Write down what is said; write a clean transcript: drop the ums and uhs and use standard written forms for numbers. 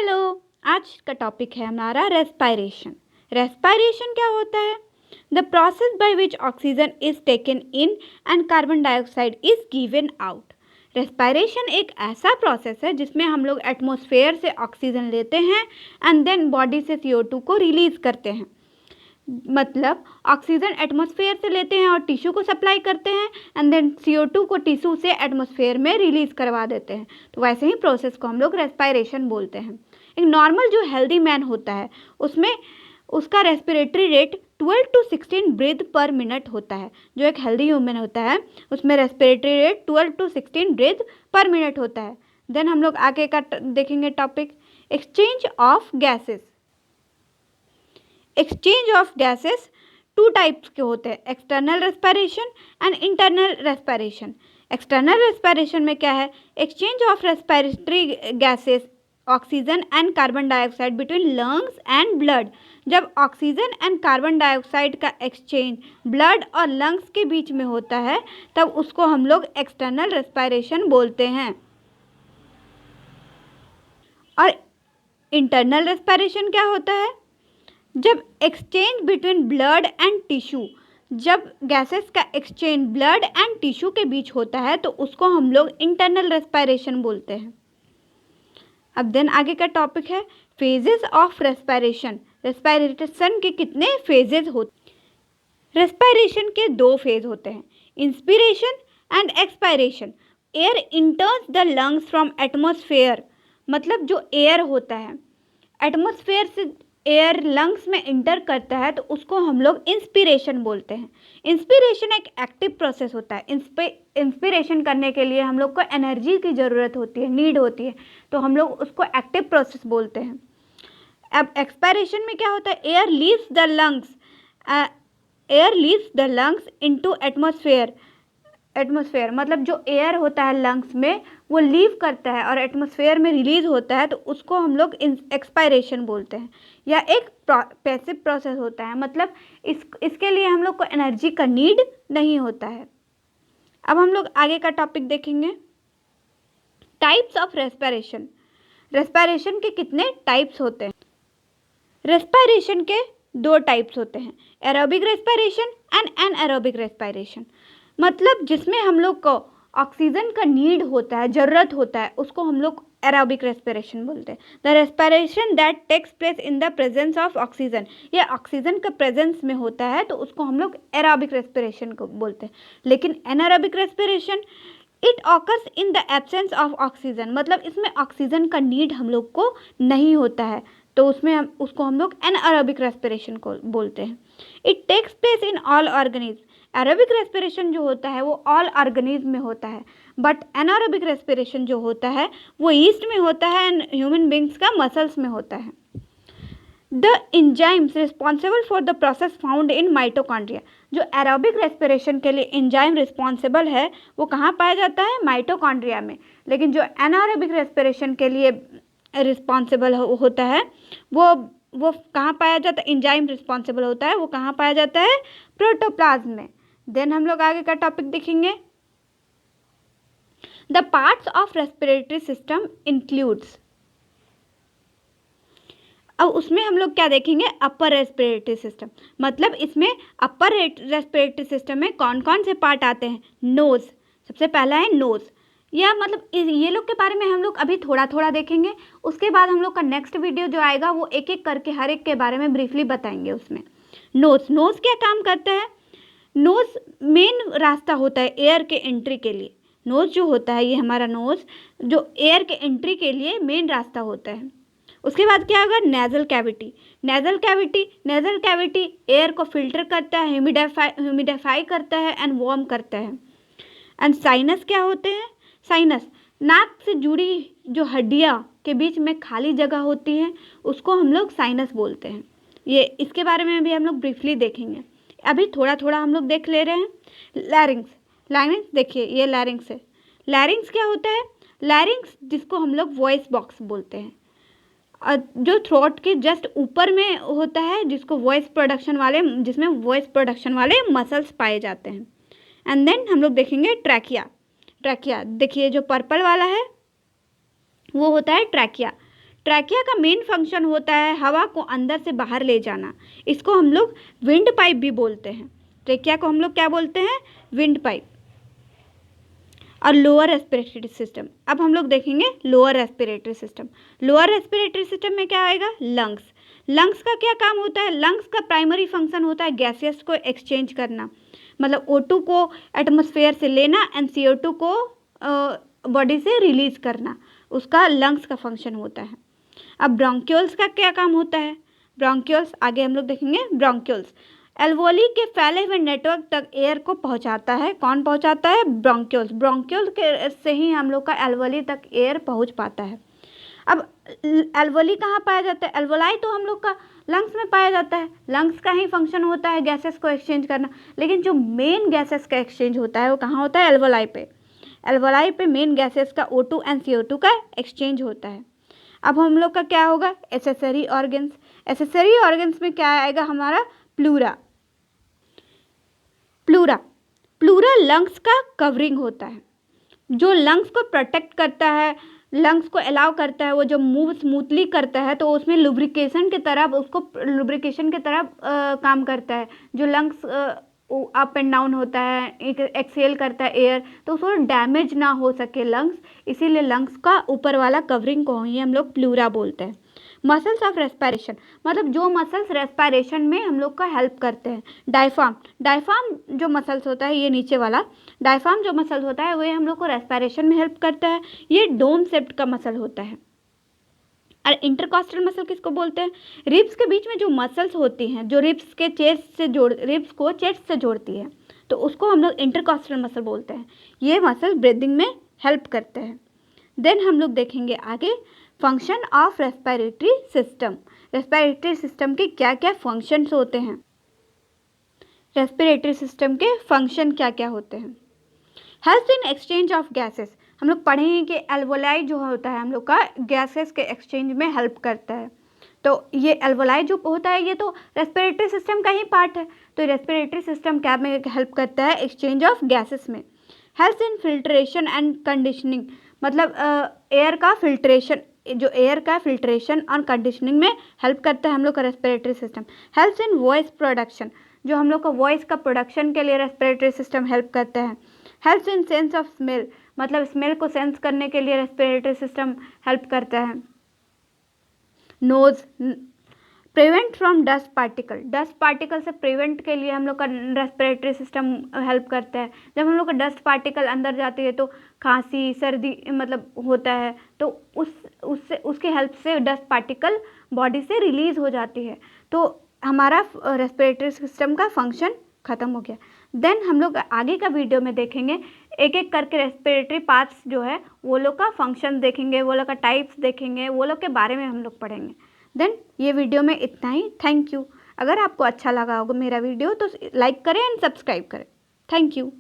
Hello. आज का topic है हमारा रेस्पायरेशन। रेस्पायरेशन क्या होता है? The process by which oxygen is taken in and carbon dioxide is given out. Respiration एक ऐसा प्रोसेस है जिसमें हम लोग एटमॉस्फेयर से ऑक्सीजन लेते हैं एंड देन बॉडी से CO2 को रिलीज करते हैं। मतलब ऑक्सीजन एटमॉस्फेयर से लेते हैं और टिश्यू को सप्लाई करते हैं एंड देन CO2 को टिश्यू से एटमॉस्फेयर में रिलीज करवा देते हैं। तो वैसे ही प्रोसेस को हम लोग रेस्पायरेशन बोलते हैं। एक नॉर्मल जो हेल्दी मैन होता है उसमें उसका respiratory rate 12 to 16 breath per minute होता है। जो एक हेल्दी ह्यूमन होता है उसमें respiratory rate 12 to 16 breath per minute होता है। देन हम लोग आगे का देखेंगे topic exchange of gases. Exchange of gases two types के होते हैं, external respiration and internal respiration. External respiration में क्या है? Exchange of respiratory gases oxygen and carbon dioxide between lungs and blood. जब ऑक्सीजन एंड कार्बन डाइऑक्साइड का exchange blood और lungs के बीच में होता है तब उसको हम लोग एक्सटर्नल रेस्पिरेशन बोलते हैं। और इंटरनल रेस्पिरेशन क्या होता है? जब exchange between blood and tissue, जब गैसेस का एक्सचेंज ब्लड एंड टिश्यू के बीच होता है तो उसको हम लोग इंटरनल रेस्पिरेशन बोलते हैं। अब देन आगे का टॉपिक है फेजेस ऑफ रेस्पिरेशन। रेस्पिरेशन के कितने फेजेस होते हैं? रेस्पिरेशन के 2 फेज होते हैं, inspiration and expiration. Air इंटर्स the lungs from atmosphere. मतलब जो एयर होता है एटमॉस्फेयर से एयर लंग्स में इंटर करता है तो उसको हम लोग इंस्पिरेशन बोलते हैं। इंस्पिरेशन एक एक्टिव प्रोसेस होता है। इंस्पिरेशन करने के लिए हम लोग को एनर्जी की ज़रूरत होती है, नीड होती है, तो हम लोग उसको एक्टिव प्रोसेस बोलते हैं। अब एक्सपायरेशन में क्या होता है? Air leaves the lungs into atmosphere. Atmosphere मतलब जो एयर होता है लंग्स में वो लीव करता है और एटमॉस्फेयर में रिलीज होता है तो उसको हम लोग एक्सपायरेशन बोलते हैं। या एक पैसिव प्रोसेस होता है, मतलब इसके लिए हम लोग को एनर्जी का नीड नहीं होता है। अब हम लोग आगे का टॉपिक देखेंगे टाइप्स ऑफ रेस्पिरेशन। रेस्पिरेशन के कितने टाइप्स होते हैं? रेस्पिरेशन के 2 टाइप्स होते हैं, aerobic respiration and anaerobic respiration. मतलब जिसमें हम लोग को ऑक्सीजन का नीड होता है, ज़रूरत होता है, उसको हम लोग एरोबिक रेस्पिरेशन बोलते हैं। The respiration that takes place in the presence of oxygen, या ऑक्सीजन का प्रेजेंस में होता है तो उसको हम लोग एरोबिक रेस्पिरेशन को बोलते हैं। लेकिन anaerobic respiration it occurs in the absence of oxygen. मतलब इसमें ऑक्सीजन का नीड हम लोग को नहीं होता है तो उसको हम लोग एनारोबिक रेस्पिरेशन को बोलते हैं। It takes place in all organism. Aerobic respiration जो होता है वो ऑल ऑर्गेनिज्म में होता है, बट एनारोबिक रेस्पिरेशन जो होता है वो ईस्ट में होता है एंड ह्यूमन बींग्स का मसल्स में होता है। The enzymes responsible for the process found in mitochondria. जो एरोबिक रेस्पिरेशन के लिए एंजाइम रिस्पॉन्सिबल है वो कहाँ पाया जाता है? माइटोकॉन्ड्रिया में। लेकिन जो एनारोबिक रेस्पिरेशन के लिए रिस्पॉन्सिबल होता है वो कहाँ पाया जाता है? एंजाइम रिस्पॉन्सिबल होता है वो कहाँ पाया जाता है? प्रोटोप्लाज्म में। देन हम लोग आगे का टॉपिक देखेंगे the parts of respiratory system includes. अब उसमें हम लोग क्या देखेंगे? Upper respiratory system. मतलब इसमें अपर रेस्पिरेटरी सिस्टम में कौन कौन से पार्ट आते हैं? नोज, सबसे पहला है नोज। या मतलब ये लोग के बारे में हम लोग अभी थोड़ा थोड़ा देखेंगे, उसके बाद हम लोग का नेक्स्ट वीडियो जो आएगा वो एक एक करके हर एक के बारे में ब्रीफली बताएंगे। उसमें नोज क्या काम करता है? नोज मेन रास्ता होता है एयर के एंट्री के लिए। नोज जो होता है, ये हमारा नोज जो एयर के एंट्री के लिए मेन रास्ता होता है। उसके बाद क्या होगा? Nasal cavity. Nasal cavity air को फिल्टर करता है, ह्यूमिडिफाई करता है एंड वार्म करता है। एंड साइनस क्या होते हैं? साइनस नाक से जुड़ी जो हड्डियाँ के बीच में खाली जगह होती है उसको हम लोग साइनस बोलते हैं। ये इसके बारे में भी हम लोग ब्रीफली देखेंगे, अभी थोड़ा थोड़ा हम लोग देख ले रहे हैं। लैरिंग्स देखिए, ये लैरिंग्स है। लैरिंग्स क्या होता है? लैरिंग्स जिसको हम लोग वॉइस बॉक्स बोलते हैं, और जो थ्रोट के जस्ट ऊपर में होता है जिसमें वॉइस प्रोडक्शन वाले मसल्स पाए जाते हैं। एंड देन हम लोग देखेंगे ट्रैकिया। देखिए जो पर्पल वाला है वो होता है ट्रैकिया। ट्रैकिया का मेन फंक्शन होता है हवा को अंदर से बाहर ले जाना, इसको हम लोग विंड पाइप भी बोलते हैं। ट्रैकिया को हम लोग क्या बोलते हैं? Wind pipe. और लोअर रेस्पिरेटरी सिस्टम, अब हम लोग देखेंगे lower respiratory system. Lower respiratory system में क्या आएगा? लंग्स। लंग्स का क्या काम होता है? लंग्स का प्राइमरी फंक्शन होता है गैसेस को एक्सचेंज करना, मतलब O2 को एटमॉस्फेयर से लेना एंड CO2 को बॉडी से रिलीज करना, उसका लंग्स का फंक्शन होता है। अब ब्रोंक्यूल्स का क्या काम होता है? ब्रोंक्यूल्स आगे हम लोग देखेंगे। ब्रोंक्यूल्स एल्वोली के फैले हुए नेटवर्क तक एयर को पहुंचाता है। कौन पहुंचाता है? ब्रोंक्यूल्स। ब्रोंक्यूल के से ही हम लोग का एल्वोली तक एयर पहुंच पाता है। अब एल्वोली कहाँ पाया जाता है? एल्वोलाई तो हम लोग का लंग्स में पाया जाता है, लंग्स का ही फंक्शन होता है गैसेस को एक्सचेंज करना, लेकिन जो मेन गैसेस का एक्सचेंज होता है वो कहाँ होता है? एल्वोलाई पे। एल्वोलाई पे मेन गैसेस का O2 एंड CO2 का एक्सचेंज होता है। अब हम लोग का क्या होगा? Accessory organs. एसेसरी ऑर्गन्स में क्या आएगा हमारा? प्लूरा। प्लूरा प्लूरा लंग्स का कवरिंग होता है, जो लंग्स को प्रोटेक्ट करता है, लंग्स को अलाउ करता है, वो जो मूव स्मूथली करता है तो उसमें लुब्रिकेशन की तरह, उसको लुब्रिकेशन की तरह काम करता है। जो लंग्स अप एंड डाउन होता है, एक्सेल करता है एयर, तो उसको डैमेज ना हो सके लंग्स, इसीलिए लंग्स का ऊपर वाला कवरिंग को ही हम लोग प्लूरा बोलते हैं। मसल्स ऑफ रेस्पिरेशन, मतलब जो मसल्स रेस्पिरेशन में हम लोग का हेल्प करते हैं। डायफ्राम, डायफ्राम जो मसल्स होता है, ये नीचे वाला डायफ्राम जो मसल होता है वो हम लोग को रेस्पिरेशन में हेल्प करता है। ये डोम शेप्ड का मसल होता है। और इंटरकॉस्टल मसल किसको बोलते हैं? रिब्स के बीच में जो मसल्स होती हैं, जो रिब्स को चेस्ट से जोड़ती है, तो उसको हम लोग इंटरकॉस्टल मसल बोलते हैं। ये मसल ब्रीदिंग में हेल्प करते हैं। देन हम लोग देखेंगे आगे function of respiratory system. Respiratory system के क्या क्या फंक्शंस होते हैं? रेस्पिरेटरी सिस्टम के फंक्शन क्या क्या होते हैं? Help in exchange of gases, हम लोग पढ़ेंगे कि एल्वोलाई जो होता है हम लोग का गैसेस के एक्सचेंज में हेल्प करता है। तो ये एल्वोलाई जो होता है ये तो रेस्पिरेटरी सिस्टम का ही पार्ट है। तो रेस्पिरेटरी सिस्टम क्या में हेल्प करता है? एक्सचेंज ऑफ गैसेस में। Help in filtration and conditioning, मतलब एयर का फिल्ट्रेशन, जो एयर का फिल्ट्रेशन और कंडीशनिंग में हेल्प करता है हम लोग का respiratory system. Helps in voice production, जो हम लोग का वॉइस का प्रोडक्शन के लिए रेस्पिरेटरी सिस्टम हेल्प करता है। Helps in sense of smell, मतलब स्मेल को सेंस करने के लिए रेस्पिरेटरी सिस्टम हेल्प करता है। Nose, prevent from dust particle, dust particle से प्रिवेंट के लिए हम लोग का रेस्पिरेटरी सिस्टम हेल्प करता है। जब हम लोग का डस्ट पार्टिकल अंदर जाती है तो खांसी सर्दी मतलब होता है, तो उसके हेल्प से डस्ट पार्टिकल बॉडी से रिलीज हो जाती है, तो हमारा रेस्पिरेटरी सिस्टम का फंक्शन ख़त्म हो गया। देन हम लोग आगे का वीडियो में देखेंगे एक एक करके रेस्पिरेटरी पार्ट्स जो है वो लोग का फंक्शन देखेंगे, वो लोग का टाइप्स देखेंगे, वो लोग के बारे में हम लोग पढ़ेंगे। देन ये वीडियो में इतना ही। Thank you. अगर आपको अच्छा लगा होगा मेरा वीडियो तो लाइक करें एंड सब्सक्राइब करें। Thank you.